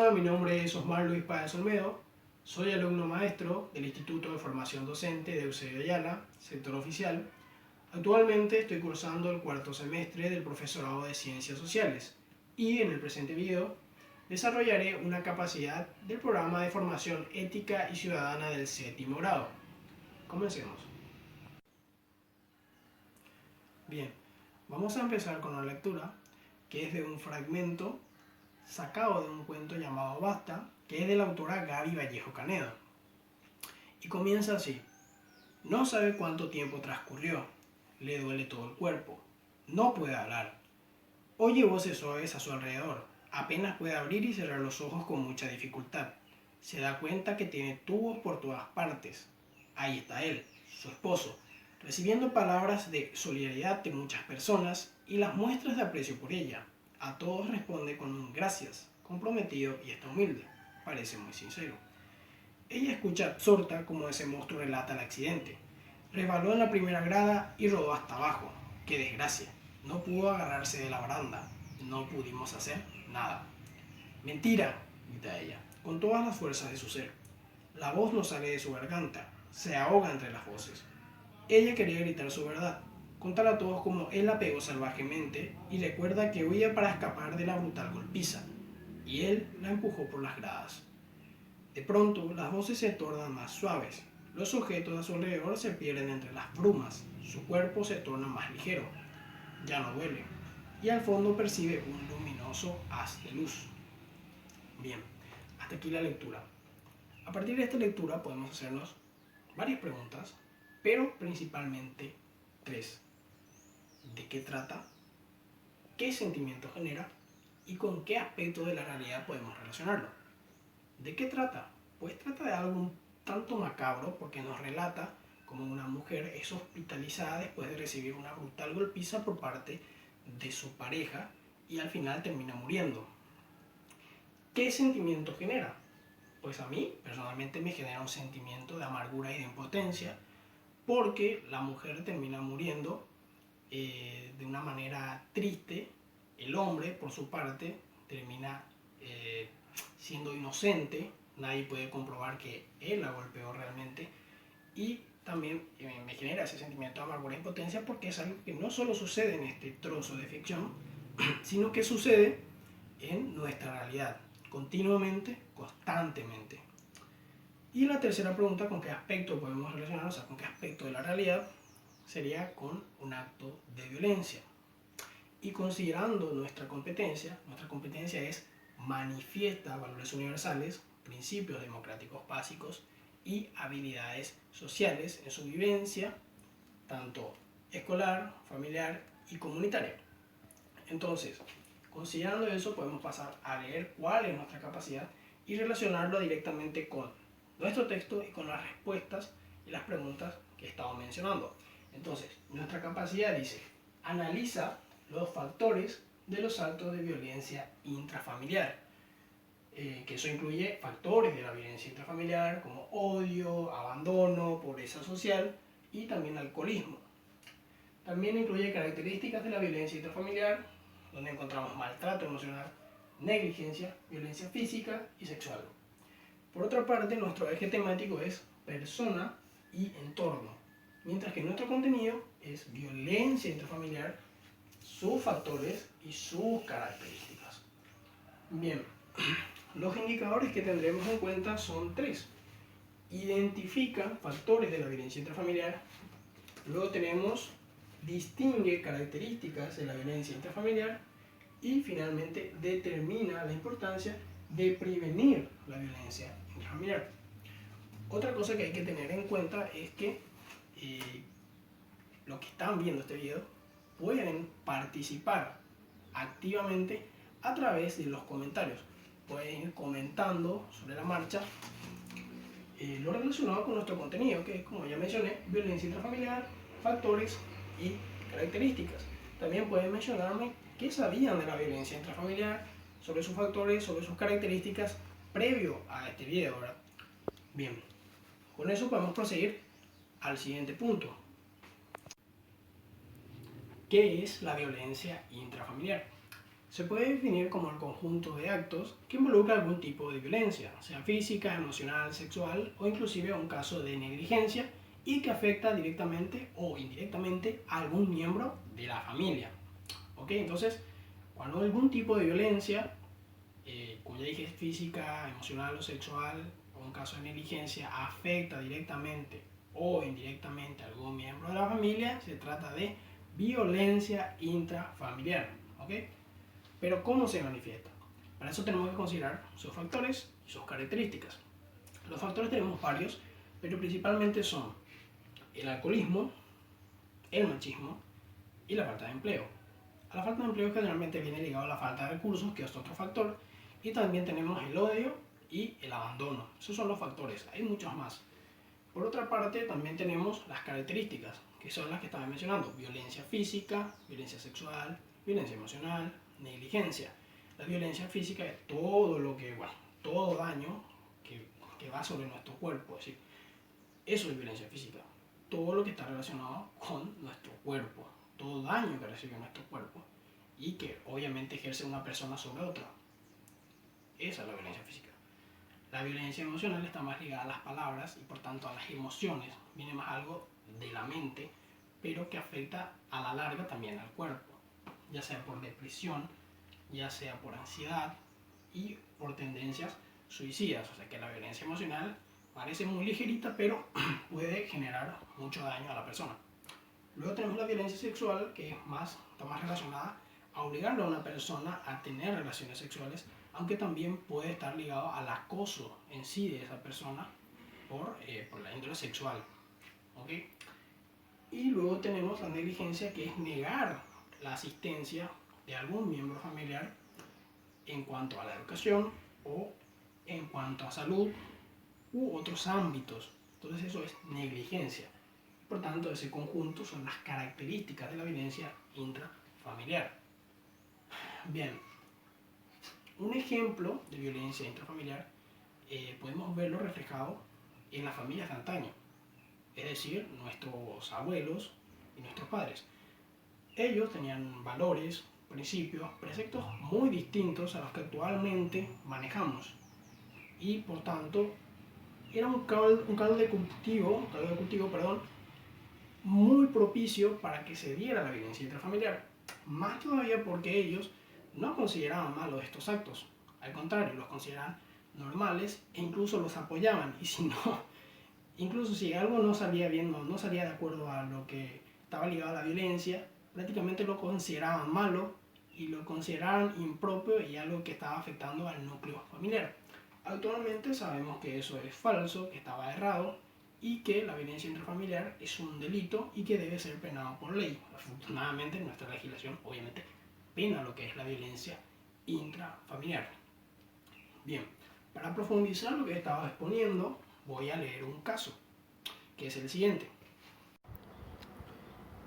Hola, mi nombre es Osmar Luis Páez Olmedo, soy alumno maestro del Instituto de Formación Docente de Eusebio Ayala, sector oficial. Actualmente estoy cursando el cuarto semestre del profesorado de Ciencias Sociales y en el presente video desarrollaré una capacidad del programa de formación ética y ciudadana del séptimo grado. Comencemos. Bien, vamos a empezar con la lectura, que es de un fragmento sacado de un cuento llamado Basta, que es de la autora Gaby Vallejo Canedo. Y comienza así. No sabe cuánto tiempo transcurrió. Le duele todo el cuerpo. No puede hablar. Oye voces suaves a su alrededor. Apenas puede abrir y cerrar los ojos con mucha dificultad. Se da cuenta que tiene tubos por todas partes. Ahí está él, su esposo, recibiendo palabras de solidaridad de muchas personas y las muestras de aprecio por ella. A todos responde con un gracias, comprometido y está humilde. Parece muy sincero. Ella escucha absorta como ese monstruo relata el accidente. Resbaló en la primera grada y rodó hasta abajo. ¡Qué desgracia! No pudo agarrarse de la baranda. No pudimos hacer nada. ¡Mentira!, grita ella, con todas las fuerzas de su ser. La voz no sale de su garganta. Se ahoga entre las voces. Ella quería gritar su verdad, contar a todos cómo él la pegó salvajemente y recuerda que huía para escapar de la brutal golpiza, y él la empujó por las gradas. De pronto, las voces se tornan más suaves, los objetos a su alrededor se pierden entre las brumas, su cuerpo se torna más ligero, ya no duele, y al fondo percibe un luminoso haz de luz. Bien, hasta aquí la lectura. A partir de esta lectura podemos hacernos varias preguntas, pero principalmente tres. ¿De qué trata? ¿Qué sentimiento genera? ¿Y con qué aspecto de la realidad podemos relacionarlo? ¿De qué trata? Pues trata de algo un tanto macabro porque nos relata cómo una mujer es hospitalizada después de recibir una brutal golpiza por parte de su pareja y al final termina muriendo. ¿Qué sentimiento genera? Pues a mí personalmente me genera un sentimiento de amargura y de impotencia porque la mujer termina muriendo de una manera triste. El hombre, por su parte, termina siendo inocente. Nadie puede comprobar que él la golpeó realmente. Y también me genera ese sentimiento de amargura e impotencia porque es algo que no solo sucede en este trozo de ficción, sino que sucede en nuestra realidad, continuamente, constantemente. Y la tercera pregunta, ¿con qué aspecto podemos relacionar? O sea, ¿con qué aspecto de la realidad? Sería con un acto de violencia. Y considerando nuestra competencia es manifiesta valores universales, principios democráticos básicos y habilidades sociales en su vivencia, tanto escolar, familiar y comunitaria. Entonces, considerando eso, podemos pasar a leer cuál es nuestra capacidad y relacionarlo directamente con nuestro texto y con las respuestas y las preguntas que he estado mencionando. Entonces, nuestra capacidad dice, analiza los factores de los actos de violencia intrafamiliar, que eso incluye factores de la violencia intrafamiliar como odio, abandono, pobreza social y también alcoholismo. También incluye características de la violencia intrafamiliar, donde encontramos maltrato emocional, negligencia, violencia física y sexual. Por otra parte, nuestro eje temático es persona y entorno, mientras que nuestro contenido es violencia intrafamiliar, sus factores y sus características. Bien, los indicadores que tendremos en cuenta son tres. Identifica factores de la violencia intrafamiliar, luego tenemos distingue características de la violencia intrafamiliar y finalmente determina la importancia de prevenir la violencia intrafamiliar. Otra cosa que hay que tener en cuenta es que los que están viendo este video pueden participar activamente a través de los comentarios. Pueden ir comentando sobre la marcha lo relacionado con nuestro contenido, que es, como ya mencioné, violencia intrafamiliar, factores y características. También pueden mencionarme qué sabían de la violencia intrafamiliar, sobre sus factores, sobre sus características, previo a este video, ¿verdad? Bien, con eso podemos proseguir al siguiente punto. ¿Qué es la violencia intrafamiliar? Se puede definir como el conjunto de actos que involucra algún tipo de violencia, sea física, emocional, sexual o inclusive un caso de negligencia y que afecta directamente o indirectamente a algún miembro de la familia. ¿Ok? Entonces, cuando algún tipo de violencia, como ya dije, física, emocional o sexual, o un caso de negligencia, afecta directamente o indirectamente a algún miembro de la familia, se trata de violencia intrafamiliar. ¿Ok? Pero ¿cómo se manifiesta? Para eso tenemos que considerar sus factores y sus características. Los factores tenemos varios, pero principalmente son el alcoholismo, el machismo y la falta de empleo. A la falta de empleo generalmente viene ligado a la falta de recursos, que es otro factor, y también tenemos el odio y el abandono. Esos son los factores, hay muchos más. Por otra parte, también tenemos las características, que son las que estaba mencionando: violencia física, violencia sexual, violencia emocional, negligencia. La violencia física es todo lo que, bueno, todo daño que va sobre nuestro cuerpo, es decir, eso es violencia física. Todo lo que está relacionado con nuestro cuerpo, todo daño que recibe nuestro cuerpo y que obviamente ejerce una persona sobre otra. Esa es la violencia física. La violencia emocional está más ligada a las palabras y por tanto a las emociones. Viene más algo de la mente, pero que afecta a la larga también al cuerpo, ya sea por depresión, ya sea por ansiedad y por tendencias suicidas. O sea que la violencia emocional parece muy ligerita, pero puede generar mucho daño a la persona. Luego tenemos la violencia sexual, que está más relacionada a obligarle a una persona a tener relaciones sexuales, aunque también puede estar ligado al acoso en sí de esa persona por la índole sexual. ¿Okay? Y luego tenemos la negligencia, que es negar la asistencia de algún miembro familiar en cuanto a la educación o en cuanto a salud u otros ámbitos. Entonces eso es negligencia. Por tanto, ese conjunto son las características de la violencia intrafamiliar. Bien, un ejemplo de violencia intrafamiliar podemos verlo reflejado en las familias de antaño, es decir, nuestros abuelos y nuestros padres. Ellos tenían valores, principios, preceptos muy distintos a los que actualmente manejamos y por tanto era un caldo de cultivo, muy propicio para que se diera la violencia intrafamiliar. Más todavía porque ellos no consideraban malos estos actos, al contrario, los consideraban normales e incluso los apoyaban. Y si no, incluso si algo no salía bien, no salía de acuerdo a lo que estaba ligado a la violencia, prácticamente lo consideraban malo y lo consideraban impropio y algo que estaba afectando al núcleo familiar. Actualmente sabemos que eso es falso, que estaba errado y que la violencia intrafamiliar es un delito y que debe ser penado por ley. Afortunadamente nuestra legislación obviamente pena lo que es la violencia intrafamiliar. Bien, para profundizar lo que estaba exponiendo, voy a leer un caso, que es el siguiente.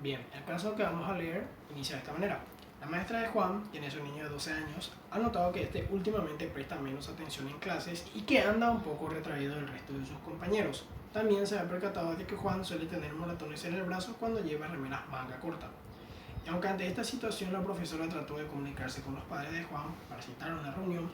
Bien, el caso que vamos a leer inicia de esta manera. La maestra de Juan, quien es un niño de 12 años, ha notado que este últimamente presta menos atención en clases y que anda un poco retraído del resto de sus compañeros. También se ha percatado de que Juan suele tener moratones en el brazo cuando lleva remeras manga corta. Y aunque ante esta situación la profesora trató de comunicarse con los padres de Juan para citar una reunión,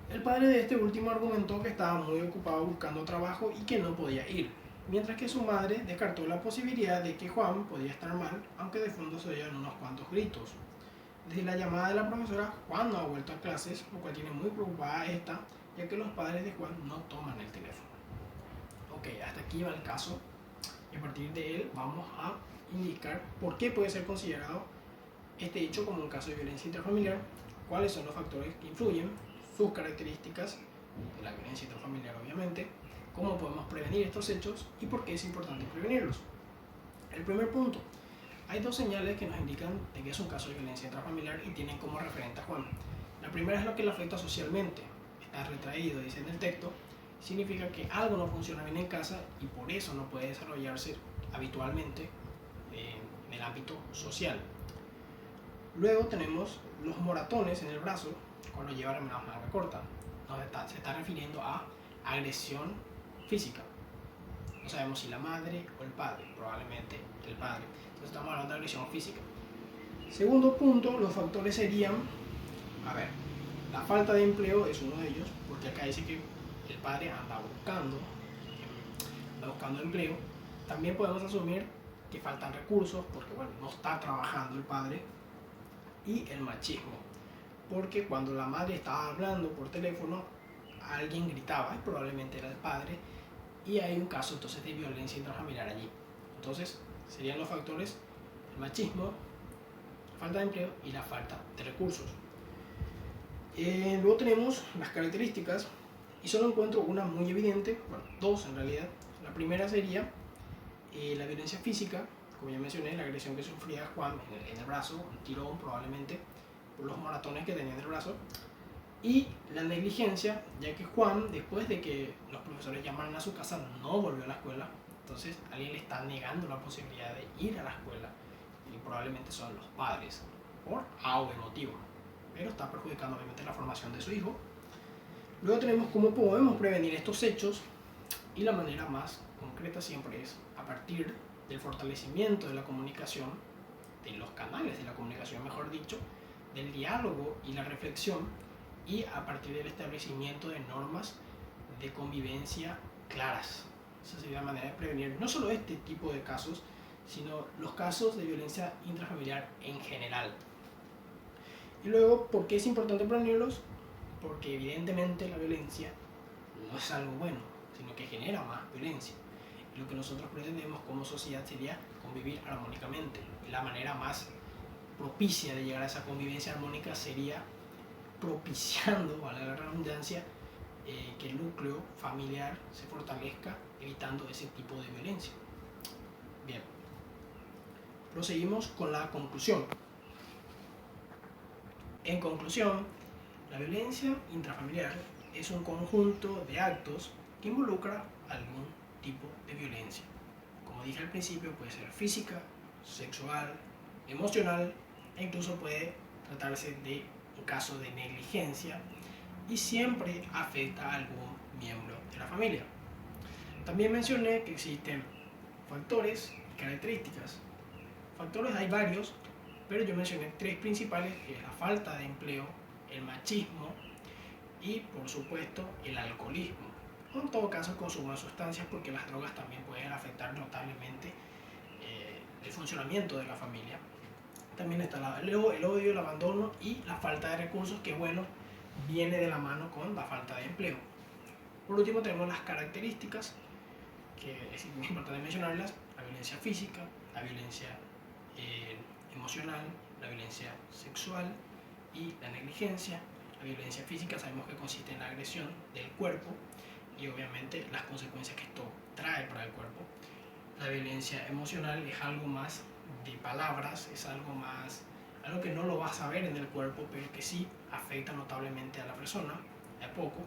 el padre de este último argumentó que estaba muy ocupado buscando trabajo y que no podía ir, mientras que su madre descartó la posibilidad de que Juan podía estar mal, aunque de fondo se oían unos cuantos gritos. Desde la llamada de la profesora, Juan no ha vuelto a clases, lo cual tiene muy preocupada a esta, ya que los padres de Juan no toman el teléfono. Ok, hasta aquí va el caso, y a partir de él vamos a indicar por qué puede ser considerado este hecho como un caso de violencia intrafamiliar, cuáles son los factores que influyen, sus características de la violencia intrafamiliar obviamente, cómo podemos prevenir estos hechos y por qué es importante prevenirlos. El primer punto: hay dos señales que nos indican de que es un caso de violencia intrafamiliar y tienen como referente a Juan. La primera es lo que le afecta socialmente. Está retraído, dice en el texto, significa que algo no funciona bien en casa y por eso no puede desarrollarse habitualmente en el ámbito social. Luego tenemos los moratones en el brazo cuando lleva remeras manga corta. Se está refiriendo a agresión física. No sabemos si la madre o el padre, probablemente el padre. Entonces estamos hablando de agresión física. Segundo punto, los factores serían A ver, la falta de empleo es uno de ellos, porque acá dice que el padre anda buscando empleo. También podemos asumir que faltan recursos, porque bueno, no está trabajando el padre. Y el machismo, porque cuando la madre estaba hablando por teléfono, alguien gritaba, y probablemente era el padre, y hay un caso entonces de violencia intrafamiliar allí. Entonces, serían los factores: el machismo, falta de empleo y la falta de recursos. Luego tenemos las características, y solo encuentro una muy evidente, bueno, dos en realidad. La primera sería la violencia física, como ya mencioné, la agresión que sufría Juan en el brazo, un tirón probablemente, por los moratones que tenía en el brazo. Y la negligencia, ya que Juan, después de que los profesores llamaron a su casa, no volvió a la escuela. Entonces alguien le está negando la posibilidad de ir a la escuela, y probablemente son los padres, por A o B motivo, pero está perjudicando obviamente la formación de su hijo. Luego tenemos cómo podemos prevenir estos hechos, y la manera más concreta siempre es a partir del fortalecimiento de la comunicación, de los canales de la comunicación, mejor dicho, del diálogo y la reflexión, y a partir del establecimiento de normas de convivencia claras. Esa sería la manera de prevenir no solo este tipo de casos, sino los casos de violencia intrafamiliar en general. Y luego, ¿por qué es importante prevenirlos? Porque evidentemente la violencia no es algo bueno, sino que genera más violencia. Y lo que nosotros pretendemos como sociedad sería convivir armónicamente. Y la manera más propicia de llegar a esa convivencia armónica sería propiciando, vale la redundancia, que el núcleo familiar se fortalezca, evitando ese tipo de violencia. Bien, proseguimos con la conclusión. En conclusión, la violencia intrafamiliar es un conjunto de actos que involucra algún tipo de violencia. Como dije al principio, puede ser física, sexual, emocional, e incluso puede tratarse de un caso de negligencia, y siempre afecta a algún miembro de la familia. También mencioné que existen factores y características. Factores hay varios, pero yo mencioné tres principales, que es la falta de empleo, el machismo y, por supuesto, el alcoholismo. O en todo caso, el consumo de sustancias, porque las drogas también pueden afectar notablemente el funcionamiento de la familia. También está el odio, el abandono y la falta de recursos, que bueno, viene de la mano con la falta de empleo. Por último tenemos las características, que es muy importante mencionarlas: la violencia física, la violencia emocional, la violencia sexual y la negligencia. La violencia física sabemos que consiste en la agresión del cuerpo y obviamente las consecuencias que esto trae para el cuerpo. La violencia emocional es algo más de palabras, es algo que no lo vas a ver en el cuerpo, pero que sí afecta notablemente a la persona, de a poco,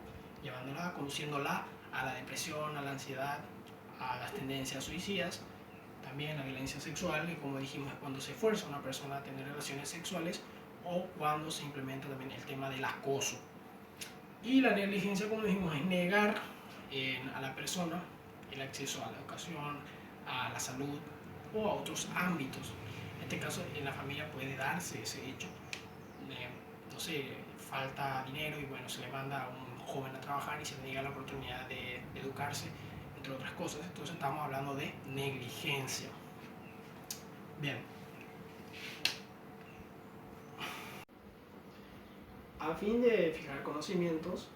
conduciéndola a la depresión, a la ansiedad, a las tendencias suicidas. También la violencia sexual, que como dijimos es cuando se fuerza a una persona a tener relaciones sexuales, o cuando se implementa también el tema del acoso. Y la negligencia, como dijimos, es negar a la persona el acceso a la educación, a la salud o a otros ámbitos. En este caso, en la familia puede darse ese hecho. No sé, falta dinero y bueno, se le manda a un joven a trabajar y se le niega la oportunidad de educarse, entre otras cosas. Entonces estamos hablando de negligencia. Bien. A fin de fijar conocimientos,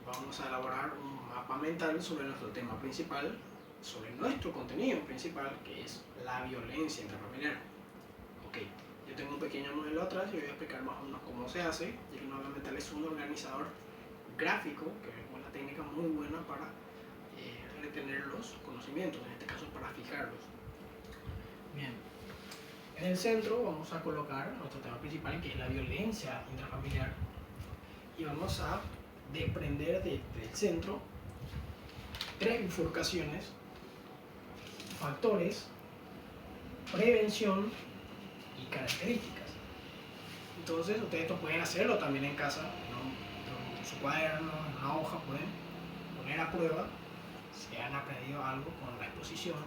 vamos a elaborar un mapa mental sobre nuestro tema principal, sobre nuestro contenido principal, que es la violencia intrafamiliar. Ok, yo tengo un pequeño modelo atrás y voy a explicar más o menos cómo se hace. Y el mapa mental es un organizador gráfico, que es una técnica muy buena para retener los conocimientos, en este caso para fijarlos. Bien, en el centro vamos a colocar nuestro tema principal, que es la violencia intrafamiliar, y vamos a desprender del centro tres bifurcaciones: factores, prevención y características. Entonces ustedes esto pueden hacerlo también en casa, en su cuaderno, en una hoja, pueden poner a prueba si han aprendido algo con la exposición.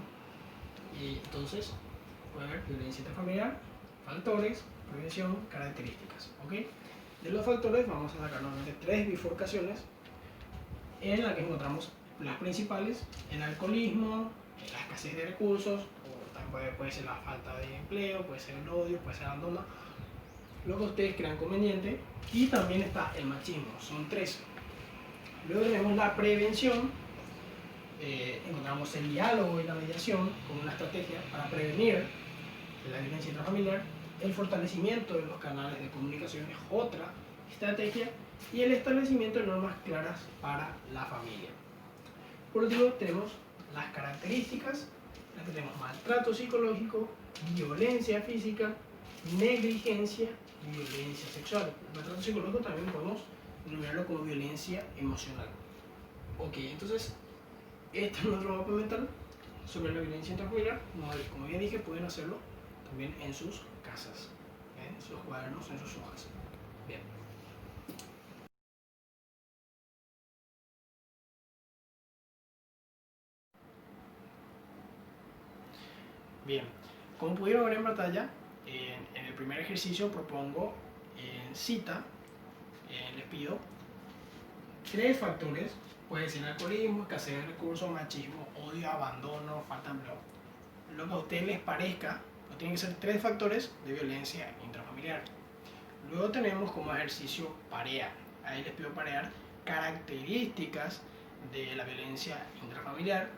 Y entonces pueden ver violencia intrafamiliar, factores, prevención, características. ¿Ok? De los factores vamos a sacar nuevamente tres bifurcaciones en las que encontramos las principales: el alcoholismo, la escasez de recursos, o también puede ser la falta de empleo, puede ser el odio, puede ser el abandono, lo que ustedes crean conveniente, y también está el machismo. Son tres. Luego tenemos la prevención. Encontramos el diálogo y la mediación como una estrategia para prevenir la violencia intrafamiliar. El fortalecimiento de los canales de comunicación es otra estrategia, y el establecimiento de normas claras para la familia. Por último, tenemos las características. Tenemos maltrato psicológico, violencia física, negligencia y violencia sexual. El maltrato psicológico también podemos denominarlo como violencia emocional. Ok, entonces este es nuestro mapa mental sobre la violencia intrafamiliar. Como bien dije, pueden hacerlo también en sus casas, en sus cuadernos, en sus hojas. Bien. Bien, como pudieron ver en pantalla, en el primer ejercicio propongo en cita, les pido tres factores: puede ser alcoholismo, escasez de recursos, machismo, odio, abandono, falta de empleo. Lo que a ustedes les parezca, no tienen que ser tres factores de violencia intrafamiliar. Luego tenemos como ejercicio parear. Ahí les pido parear características de la violencia intrafamiliar,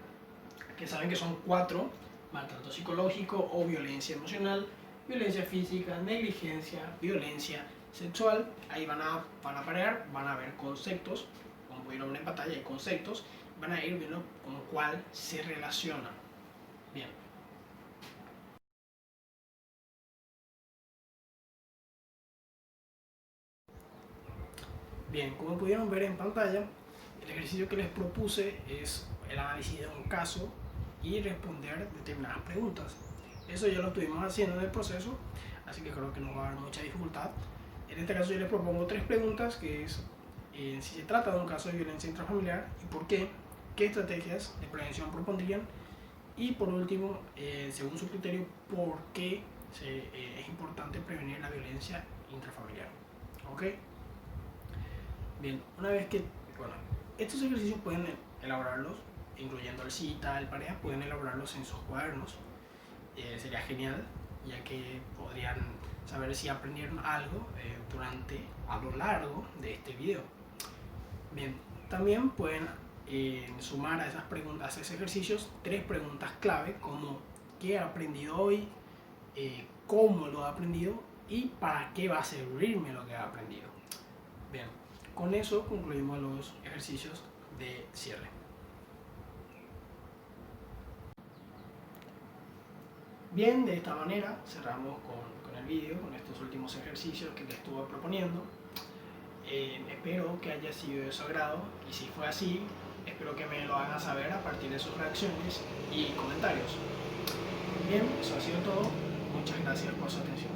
que saben que son cuatro: maltrato psicológico o violencia emocional, violencia física, negligencia, violencia sexual. Ahí van a parear, van a ver conceptos, como pudieron ver en pantalla, hay conceptos, van a ir viendo con cuál se relaciona. Bien. Bien, como pudieron ver en pantalla, el ejercicio que les propuse es el análisis de un caso y responder determinadas preguntas. Eso ya lo estuvimos haciendo en el proceso, así que creo que no va a haber mucha dificultad. En este caso yo les propongo tres preguntas, que es si se trata de un caso de violencia intrafamiliar y por qué estrategias de prevención propondrían, y por último, según su criterio, por qué es importante prevenir la violencia intrafamiliar. ¿Ok? Bien, una vez que, bueno, estos ejercicios pueden elaborarlos, incluyendo el cita, el pareja, pueden elaborarlos en sus cuadernos. Sería genial, ya que podrían saber si aprendieron algo a lo largo de este video. Bien, también pueden sumar a esas preguntas, a esos ejercicios, tres preguntas clave, como qué he aprendido hoy, cómo lo he aprendido y para qué va a servirme lo que he aprendido. Bien, con eso concluimos los ejercicios de cierre. Bien, de esta manera cerramos con el vídeo, con estos últimos ejercicios que les estuve proponiendo. Espero que haya sido de su agrado, y si fue así, espero que me lo hagan saber a partir de sus reacciones y comentarios. Bien, eso ha sido todo. Muchas gracias por su atención.